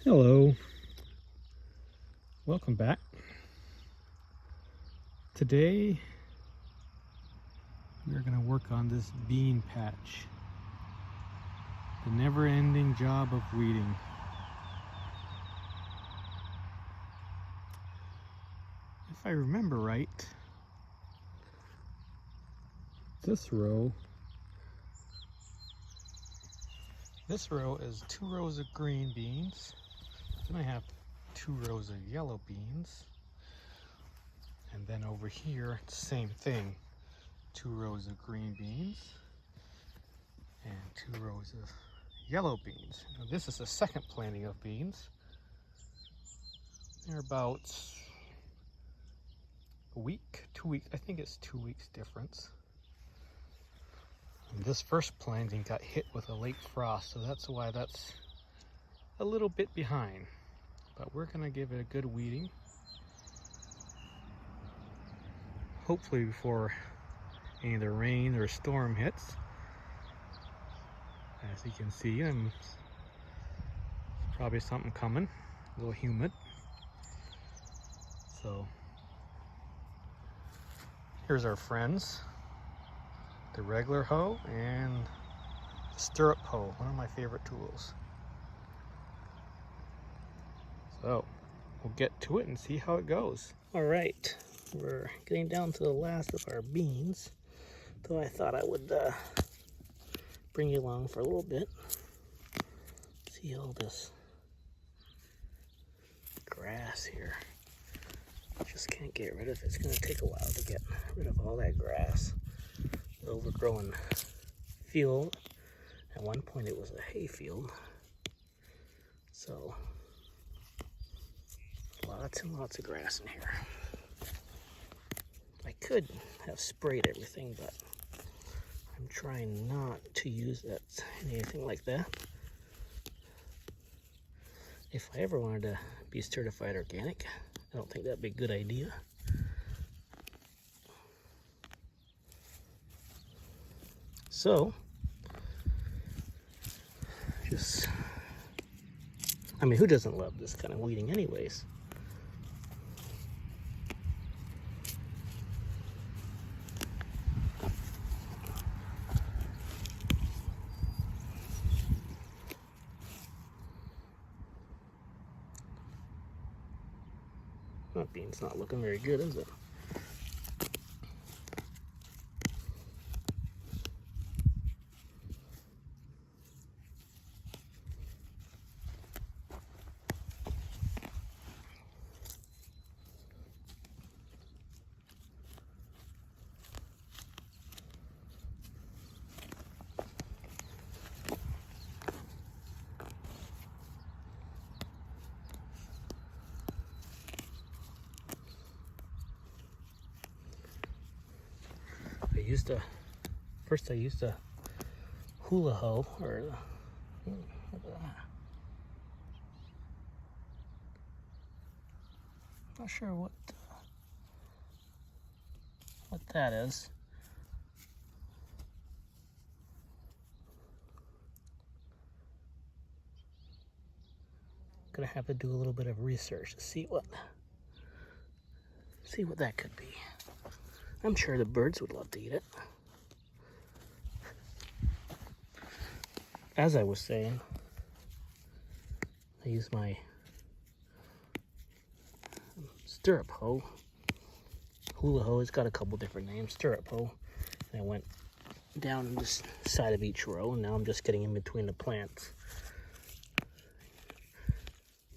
Hello, welcome back. Today we're going to work on this bean patch. The never-ending job of weeding. If I remember right, this row is 2 rows of green beans. Then I have 2 rows of yellow beans. And then over here, same thing. 2 rows of green beans and 2 rows of yellow beans. Now this is the second planting of beans. They're about a week, 2 weeks. I think it's 2 weeks difference. And this first planting got hit with a late frost, so that's why that's a little bit behind. But we're gonna give it a good weeding. Hopefully before either rain or storm hits. As you can see, probably something coming, a little humid. So here's our friends, the regular hoe and the stirrup hoe, one of my favorite tools. So we'll get to it and see how it goes. All right, we're getting down to the last of our beans. So I thought I would bring you along for a little bit. See all this grass here. Just can't get rid of it. It's going to take a while to get rid of all that grass. The overgrown field. At one point it was a hay field. So lots and lots of grass in here. I could have sprayed everything, but I'm trying not to use anything like that. If I ever wanted to be certified organic, I don't think that'd be a good idea. So, I mean, who doesn't love this kind of weeding anyways? That bean's not looking very good, is it? First I used a hula hoe, or not sure what that is. Gonna have to do a little bit of research to see what that could be. I'm sure the birds would love to eat it. As I was saying, I use my stirrup hoe. Hula hoe, it's got a couple different names. Stirrup hoe. And I went down this side of each row, and now I'm just getting in between the plants.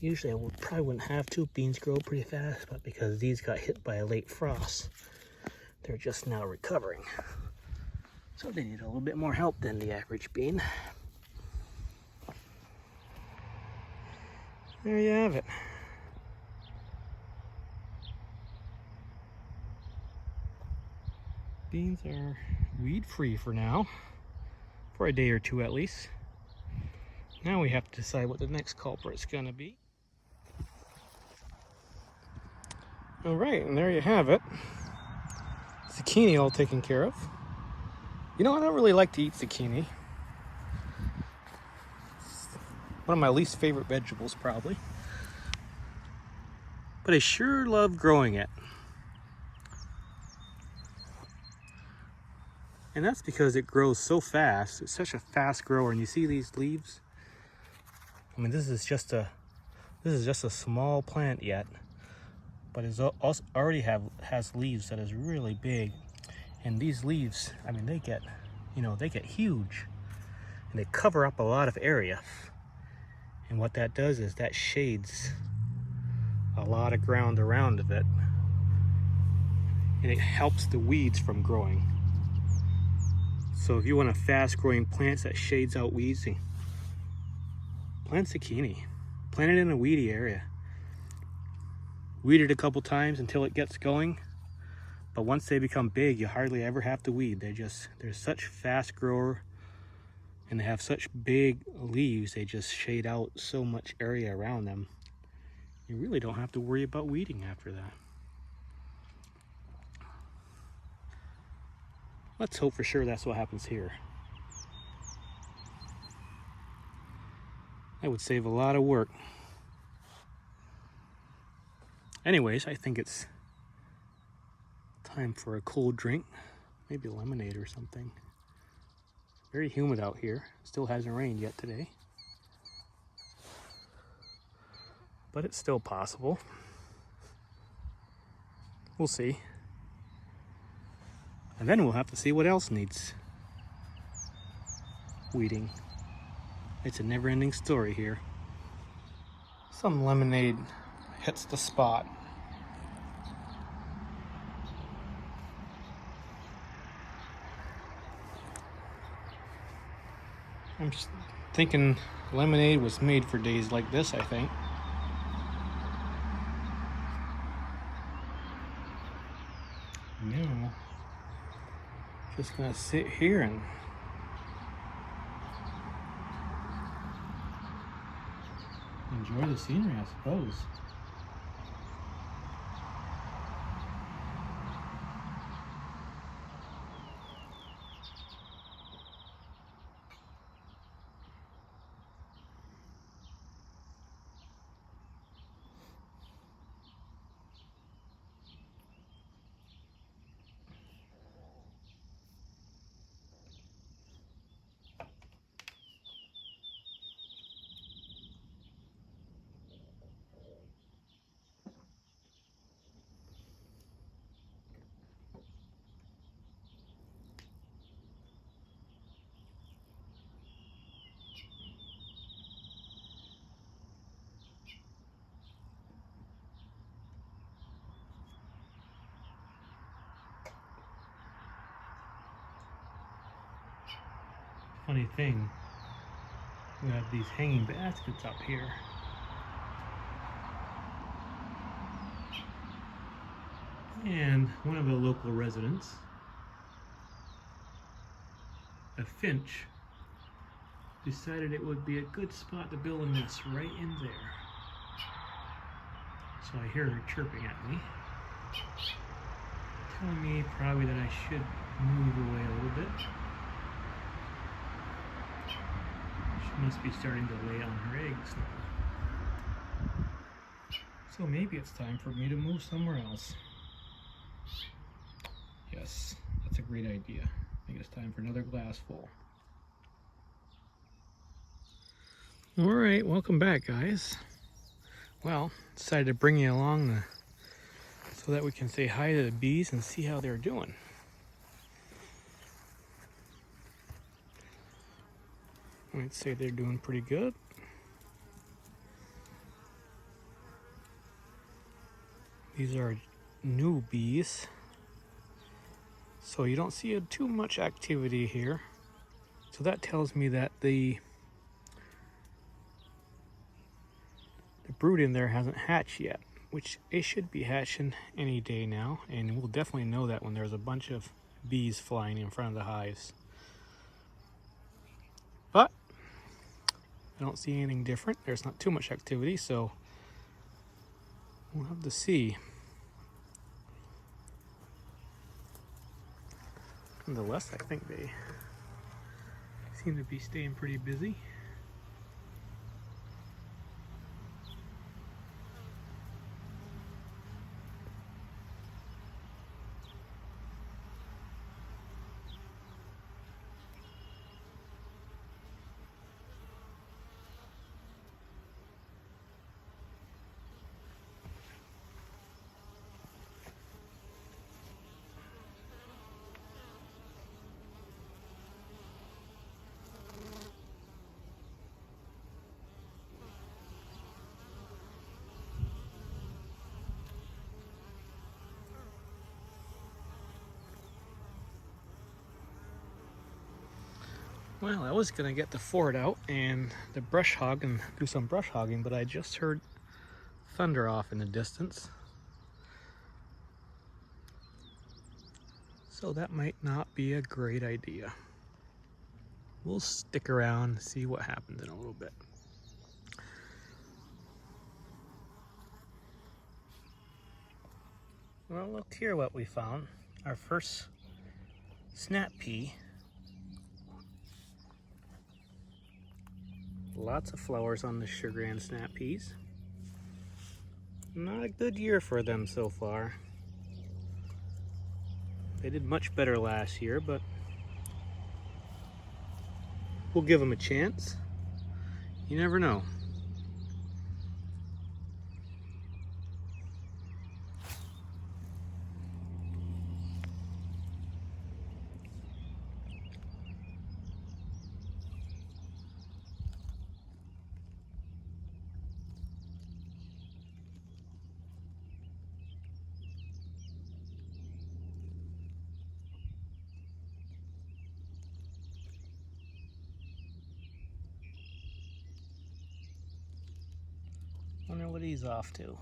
Usually I probably wouldn't have to. Beans grow pretty fast, but because these got hit by a late frost, they're just now recovering. So they need a little bit more help than the average bean. There you have it. Beans are weed-free for now, for a day or two at least. Now we have to decide what the next culprit's gonna be. All right, and there you have it. Zucchini all taken care of. You know, I don't really like to eat zucchini. One of my least favorite vegetables, probably. But I sure love growing it. And that's because it grows so fast. It's such a fast grower. And you see these leaves? I mean, this is just a small plant yet, but it also already has leaves that is really big. And these leaves, I mean, they get huge, and they cover up a lot of area. And what that does is that shades a lot of ground around of it, and it helps the weeds from growing. So if you want a fast-growing plant that shades out weeds, plant zucchini. Plant it in a weedy area. Weed it a couple times until it gets going. But once they become big, you hardly ever have to weed. They're such fast grower, and they have such big leaves, they just shade out so much area around them. You really don't have to worry about weeding after that. Let's hope for sure that's what happens here. That would save a lot of work. Anyways, I think it's time for a cold drink. Maybe lemonade or something. Very humid out here. Still hasn't rained yet today. But it's still possible. We'll see. And then we'll have to see what else needs weeding. It's a never-ending story here. Some lemonade hits the spot. I'm just thinking lemonade was made for days like this, I think. Now, just gonna sit here and enjoy the scenery, I suppose. Funny thing, we have these hanging baskets up here. And one of the local residents, a finch, decided it would be a good spot to build a nest right in there. So I hear her chirping at me, telling me probably that I should move away a little bit. She must be starting to lay on her eggs now. So maybe it's time for me to move somewhere else. Yes, that's a great idea. I think it's time for another glass full. All right, welcome back, guys. Well, decided to bring you along so that we can say hi to the bees and see how they're doing. I'd say they're doing pretty good. These are new bees, so you don't see too much activity here. So that tells me that the brood in there hasn't hatched yet, which it should be hatching any day now, and we'll definitely know that when there's a bunch of bees flying in front of the hives. But I don't see anything different. There's not too much activity, so we'll have to see. Nonetheless, I think they seem to be staying pretty busy. Well, I was gonna get the Ford out and the brush hog and do some brush hogging, but I just heard thunder off in the distance. So that might not be a great idea. We'll stick around and see what happens in a little bit. Well, look here what we found. Our first snap pea. Lots of flowers on the sugar and snap peas. Not a good year for them so far. They did much better last year, but we'll give them a chance. You never know. Wonder what he's off to.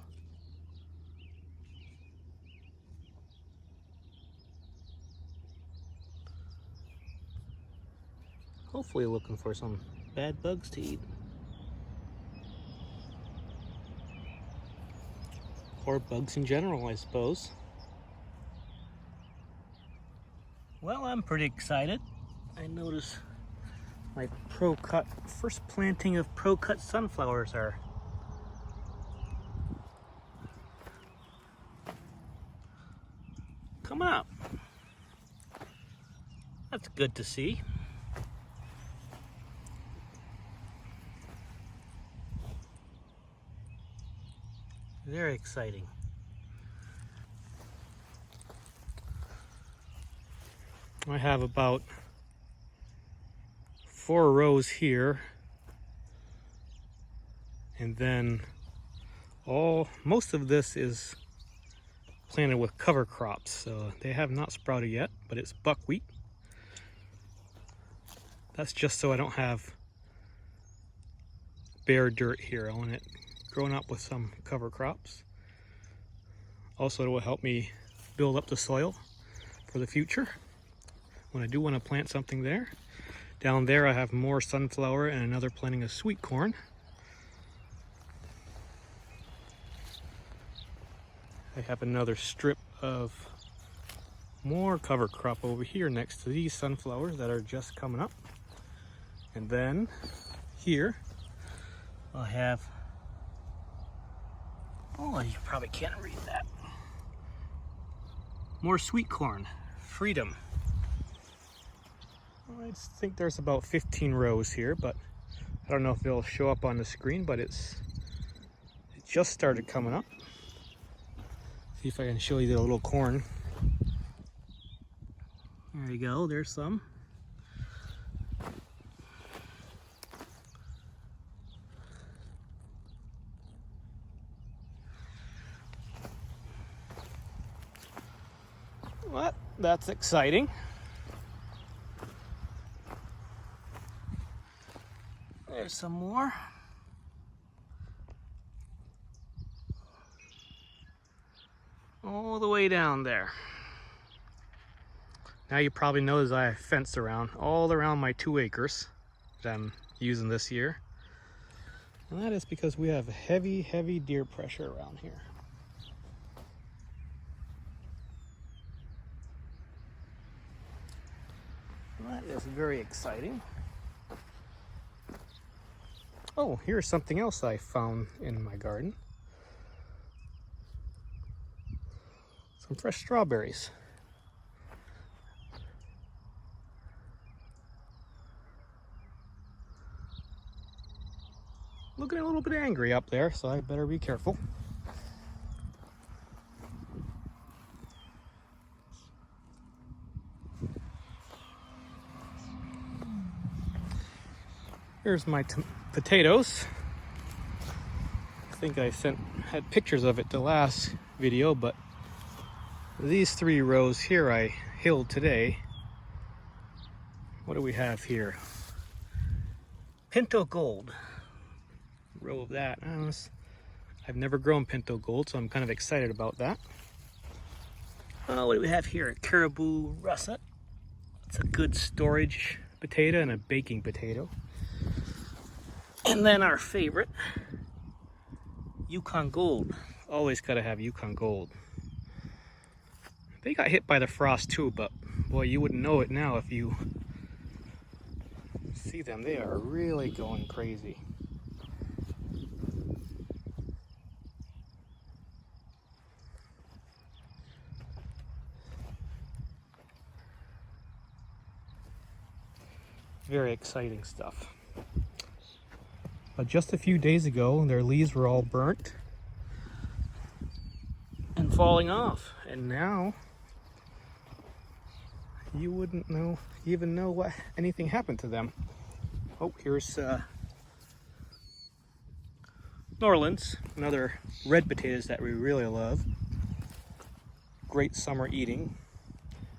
Hopefully looking for some bad bugs to eat. Or bugs in general, I suppose. Well, I'm pretty excited. I noticed my Pro-Cut, first planting of Pro-Cut sunflowers are coming up. That's good to see. Very exciting. I have about 4 rows here, and then most of this is planted with cover crops, so they have not sprouted yet, but it's buckwheat. That's just so I don't have bare dirt here. I want it growing up with some cover crops. Also, it will help me build up the soil for the future when I do want to plant something there. Down there I have more sunflower and another planting of sweet corn. I have another strip of more cover crop over here next to these sunflowers that are just coming up. And then here I'll have, oh, you probably can't read that. More sweet corn, Freedom. I think there's about 15 rows here, but I don't know if it'll show up on the screen, but it just started coming up. See if I can show you the little corn. There you go, there's some. Well, that's exciting. There's some more. All the way down there. Now you probably notice I have fenced around, all around my 2 acres that I'm using this year. And that is because we have heavy, heavy deer pressure around here. That is very exciting. Oh, here's something else I found in my garden. Some fresh strawberries. Looking a little bit angry up there, so I better be careful. Here's my potatoes. I think I had pictures of it the last video, but these 3 rows here I hilled today. What do we have here? Pinto Gold. Row of that. I've never grown Pinto Gold, so I'm kind of excited about that. What do we have here? A Caribou Russet. It's a good storage potato and a baking potato. And then our favorite, Yukon Gold. Always gotta have Yukon Gold. They got hit by the frost too, but boy, you wouldn't know it now if you see them. They are really going crazy. Very exciting stuff. But just a few days ago, their leaves were all burnt and falling off, and now you wouldn't even know what anything happened to them. Oh, here's Norlands, another red potatoes that we really love. Great summer eating,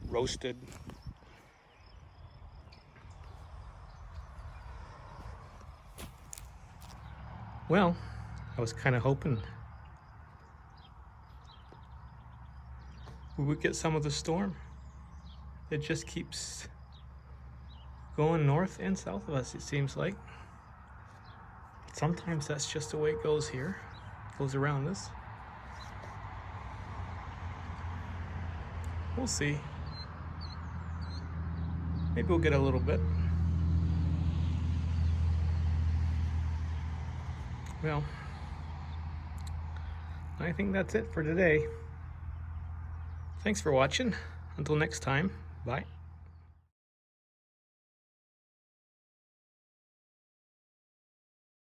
roasted. Well, I was kind of hoping we would get some of the storm. It just keeps going north and south of us, it seems like. Sometimes that's just the way it goes here. It goes around us. We'll see. Maybe we'll get a little bit. Well, I think that's it for today. Thanks for watching. Until next time, bye.